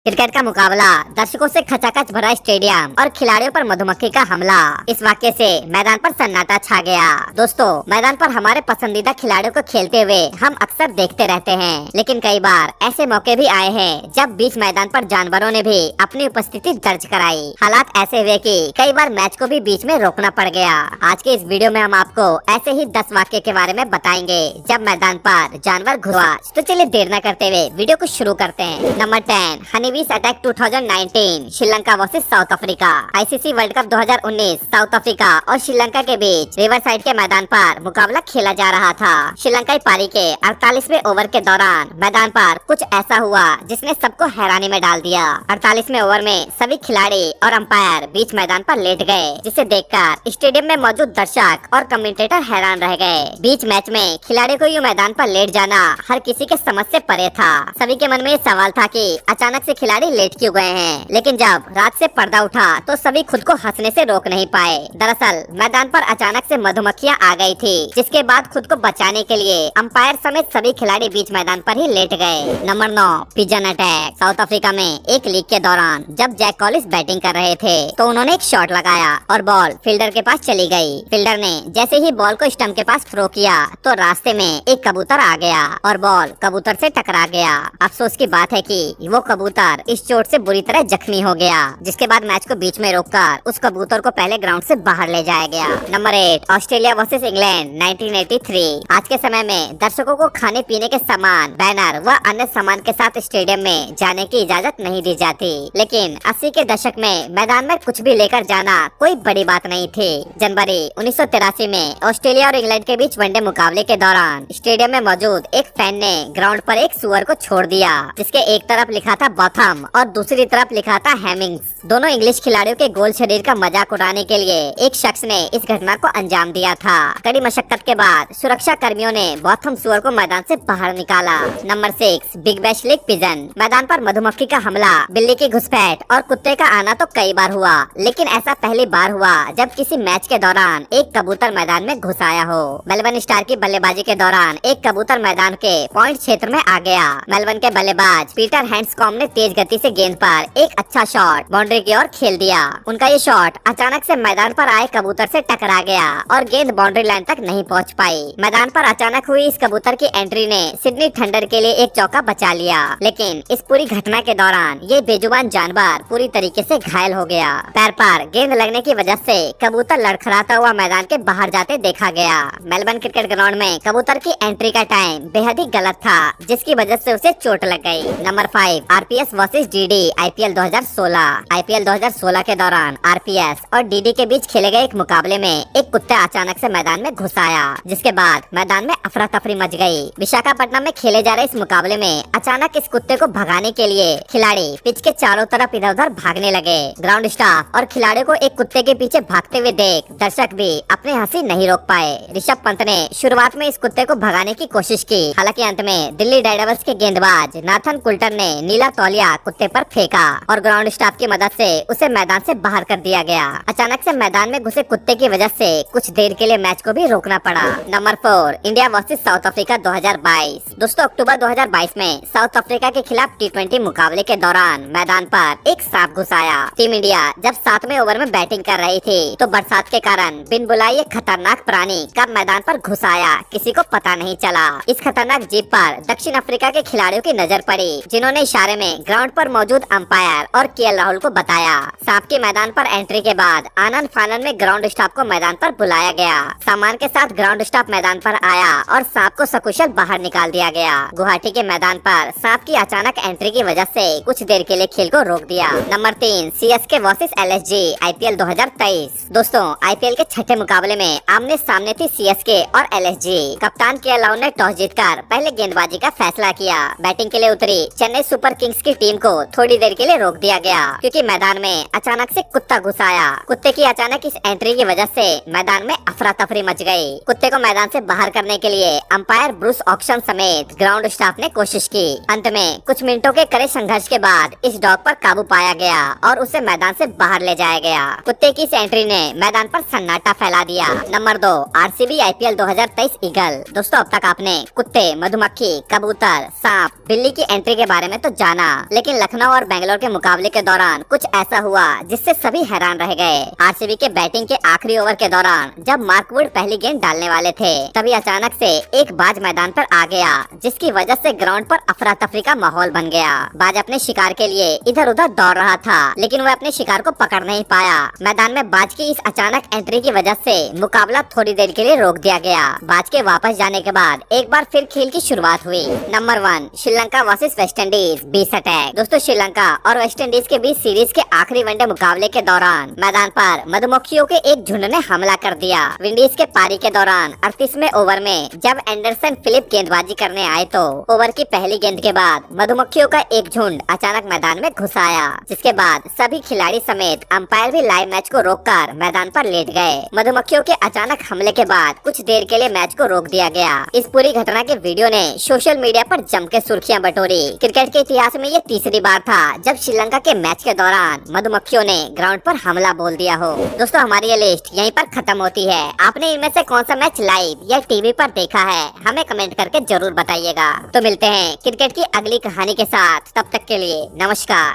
Cricket का मुकाबला, दर्शकों से खचाखच भरा स्टेडियम और खिलाड़ियों पर मधुमक्खी का हमला। इस वाक्य से मैदान पर सन्नाटा छा गया। दोस्तों, मैदान पर हमारे पसंदीदा खिलाड़ियों को खेलते हुए हम अक्सर देखते रहते हैं, लेकिन कई बार ऐसे मौके भी आए हैं जब बीच मैदान पर जानवरों ने भी अपनी उपस्थिति दर्ज कराई। हालात ऐसे हुए कि कई बार मैच को भी बीच में रोकना पड़ गया। आज के इस वीडियो में हम आपको ऐसे ही 10 वाक्य के बारे में बताएंगे जब मैदान पर जानवर घुसा। तो चलिए देर न करते हुए वीडियो को शुरू करते हैं। Number 10, honeybees attack 2019, Sri Lanka versus south Africa. ICC world cup 2019 south Africa और श्रीलंका के बीच रिवर साइड के मैदान पर मुकाबला खेला जा रहा था। श्रीलंकाई पारी के 48वें ओवर के दौरान मैदान पर कुछ ऐसा हुआ जिसने सबको हैरानी में डाल दिया। 48वें ओवर में सभी खिलाड़ी और अंपायर बीच मैदान पर लेट गए, जिसे देखकर स्टेडियम में मौजूद दर्शक और कमेंटेटर हैरान रह गए। बीच मैच में खिलाड़ी को यूं मैदान पर लेट जाना हर किसी के समझ से परे था। सभी के मन में सवाल था कि अचानक से खिलाड़ी लेट क्यों गए हैं, लेकिन जब रात से पर्दा उठा तो सभी खुद को हंसने से रोक नहीं पाए। दरअसल मैदान पर अचानक से मधुमक्खियां आ गई थी, जिसके बाद खुद को बचाने के लिए अंपायर समेत सभी खिलाड़ी बीच मैदान पर ही लेट गए। Number 9, pigeon attack. South Africa में एक लीग के दौरान जब जैक कॉलिस बैटिंग कर रहे थे तो उन्होंने एक शॉट लगाया और बॉल फील्डर के पास चली गई। फील्डर ने जैसे ही बॉल को स्टंप के पास थ्रो किया तो रास्ते में एक कबूतर आ गया और बॉल कबूतर से टकरा गया। अफसोस की बात है कि वो कबूतर इस चोट से बुरी तरह जख्मी हो गया, जिसके बाद मैच को बीच में रोककर उस कबूतर को पहले ग्राउंड से बाहर ले जाया गया। Number 8, Australia versus England 1983। आज के समय में दर्शकों को खाने पीने के सामान, बैनर व अन्य सामान के साथ स्टेडियम में जाने की इजाजत नहीं दी जाती, लेकिन 80 के दशक में मैदान में कुछ भी लेकर जाना कोई बड़ी बात नहीं थी। जनवरी 1983 में ऑस्ट्रेलिया और इंग्लैंड के बीच वनडे मुकाबले के दौरान स्टेडियम में मौजूद एक फैन ने ग्राउंड पर एक सुअर को छोड़ दिया, जिसके एक तरफ लिखा था बॉथम और दूसरी तरफ लिखा था हैमिंग्स। दोनों इंग्लिश खिलाड़ियों के गोल शरीर का मजाक उड़ाने के लिए एक शख्स ने इस घटना को अंजाम दिया था। कड़ी मशक्कत के बाद सुरक्षा कर्मियों ने बॉथम सुअर को मैदान से बाहर निकाला। Number 6, big bash league pigeon. मैदान पर मधुमक्खी का हमला, बिल्ली की घुसपैठ और कुत्ते का आना तो कई बार हुआ, लेकिन ऐसा पहली बार हुआ जब किसी मैच के दौरान एक कबूतर मैदान में घुस आया हो। मेलबर्न स्टार की बल्लेबाजी के दौरान एक कबूतर मैदान के पॉइंट क्षेत्र में आ गया। मेलबर्न के बल्लेबाज पीटर हैंड्सकॉम्ब ने तेज गति से गेंद पर एक अच्छा शॉट बाउंड्री की ओर खेल दिया। उनका ये शॉट अचानक से मैदान पर आए कबूतर से टकरा गया और गेंद बाउंड्री लाइन तक नहीं पहुंच पाई। मैदान पर अचानक हुई इस कबूतर की एंट्री ने सिडनी थंडर के लिए एक चौका बचा लिया, लेकिन इस पूरी घटना के दौरान ये बेजुबान जानवर पूरी तरीके से घायल हो गया। पैर पर गेंद लगने की वजह से कबूतर लड़खड़ाता हुआ मैदान के बाहर जाते देखा गया। मेलबर्न क्रिकेट ग्राउंड में कबूतर की एंट्री का टाइम बेहद ही गलत था, जिसकी वजह से उसे चोट लग गई। Number 5, RPS versus DD IPL 2016। IPL 2016 के दौरान आरपीएस और डीडी के बीच खेले गए एक मुकाबले में एक कुत्ता अचानक से मैदान में घुस आया, जिसके बाद मैदान में अफरा तफरी मच गई। विशाखापट्टनम में खेले जा रहे इस मुकाबले में अचानक इस कुत्ते को भगाने के लिए खिलाड़ी पिच के चारों तरफ इधर उधर भागने लगे। ग्राउंड स्टाफ और खिलाड़ियों को एक कुत्ते के पीछे भागते हुए देख दर्शक भी अपनी हंसी नहीं रोक पाए। ऋषभ पंत ने शुरुआत में इस कुत्ते को भगाने की कोशिश की, हालांकि अंत में दिल्ली डेयरडेविल्स के गेंदबाज नाथन कुल्टर ने नीला तौलिया कुत्ते पर फेंका और ग्राउंड स्टाफ की मदद से उसे मैदान से बाहर कर दिया गया। अचानक से मैदान में घुसे कुत्ते की वजह से कुछ देर के लिए मैच को भी रोकना पड़ा। Number 4, India versus south Africa 2022। दोस्तों, अक्टूबर 2022 में साउथ अफ्रीका के खिलाफ T20 मुकाबले के दौरान मैदान पर एक सांप घुस आया। टीम इंडिया जब 7वें ओवर में बैटिंग कर रही थी तो बरसात के कारण बिन बुलाए एक खतरनाक प्राणी कब मैदान पर घुस आया किसी को पता नहीं चला। इस खतरनाक जीव पर दक्षिण अफ्रीका के खिलाड़ियों की नजर पड़ी, जिन्होंने इशारे में ग्राउंड पर मौजूद अंपायर और केएल राहुल को बताया। सांप की मैदान पर एंट्री के बाद आनंद फानन में ग्राउंड स्टाफ को मैदान पर बुलाया गया। सामान के साथ ग्राउंड स्टाफ मैदान पर आया और सांप को सकुशल बाहर निकाल दिया गया। गुवाहाटी के मैदान पर सांप की अचानक एंट्री की वजह से कुछ देर के लिए खेल को रोक दिया। Number 3, CSK versus LSG IPL 2023। दोस्तों, आईपीएल के छठे मुकाबले में आमने सामने थी सीएसके और एलएसजी। कप्तान केएल राहुल ने टॉस जीतकर पहले गेंदबाजी का फैसला किया। बैटिंग के लिए उतरी चेन्नई सुपर किंग्स की टीम को थोड़ी देर के लिए रोक दिया गया, क्योंकि मैदान में अचानक से कुत्ता घुस आया। कुत्ते की अचानक इस एंट्री की वजह से मैदान में अफरा तफरी मच गई। कुत्ते को मैदान से बाहर करने के लिए अंपायर ब्रूस ऑक्शन समेत ग्राउंड स्टाफ ने कोशिश की। अंत में कुछ मिनटों के कड़े संघर्ष के बाद इस डॉग पर काबू पाया गया और उसे मैदान से बाहर ले जाया गया। कुत्ते की इस एंट्री ने मैदान पर सन्नाटा फैला दिया। Number 2, RCB IPL 2023 eagle. दोस्तों, अब तक आपने कुत्ते, मधुमक्खी, कबूतर, सांप, बिल्ली की एंट्री के बारे में तो जाना, लेकिन लखनऊ और बेंगलोर के मुकाबले के दौरान कुछ ऐसा हुआ जिससे सभी हैरान रह गए। आरसीबी के बैटिंग के आखिरी ओवर के दौरान जब मार्क वुड पहली गेंद डालने वाले थे, तभी अचानक से एक बाज मैदान पर आ गया, जिसकी वजह से ग्राउंड पर अफरा तफरी का माहौल बन गया। बाज अपने शिकार के लिए इधर उधर दौड़ रहा था, लेकिन वह अपने शिकार को पकड़ नहीं पाया। मैदान में बाज की इस अचानक एंट्री की वजह से मुकाबला थोड़ी देर के लिए रोक दिया गया। बाज के वापस जाने के बाद एक बार फिर खेल की शुरुआत हुई। Number 1, Sri Lanka versus West Indies 20 attack. दोस्तों, श्रीलंका और वेस्ट इंडीज के बीच सीरीज के आखिरी वनडे मुकाबले के दौरान मैदान पर मधुमक्खियों के एक झुंड ने हमला कर दिया। विंडीज के पारी के दौरान 38वें ओवर में जब एंडरसन फिलिप गेंदबाजी करने आए तो ओवर की पहली गेंद के बाद मधुमक्खियों का एक झुंड अचानक मैदान में घुस आया, जिसके बाद सभी खिलाड़ी समेत अंपायर भी लाइव मैच को रोककर मैदान पर लेट गए। मधुमक्खियों के अचानक हमले के बाद कुछ देर के लिए मैच को रोक दिया गया। इस पूरी घटना के वीडियो ने सोशल मीडिया पर जम के सुर्खियां बटोरी। क्रिकेट के इतिहास में ये तीसरी बार था जब श्रीलंका के मैच के दौरान मधुमक्खियों ने ग्राउंड पर हमला बोल दिया हो। दोस्तों, हमारी ये लिस्ट यहीं पर खत्म होती है। आपने इनमें से कौन सा मैच लाइव या टीवी पर देखा है, हमें कमेंट करके जरूर बताइएगा। तो मिलते हैं क्रिकेट की अगली कहानी के साथ, तब तक के लिए नमस्कार।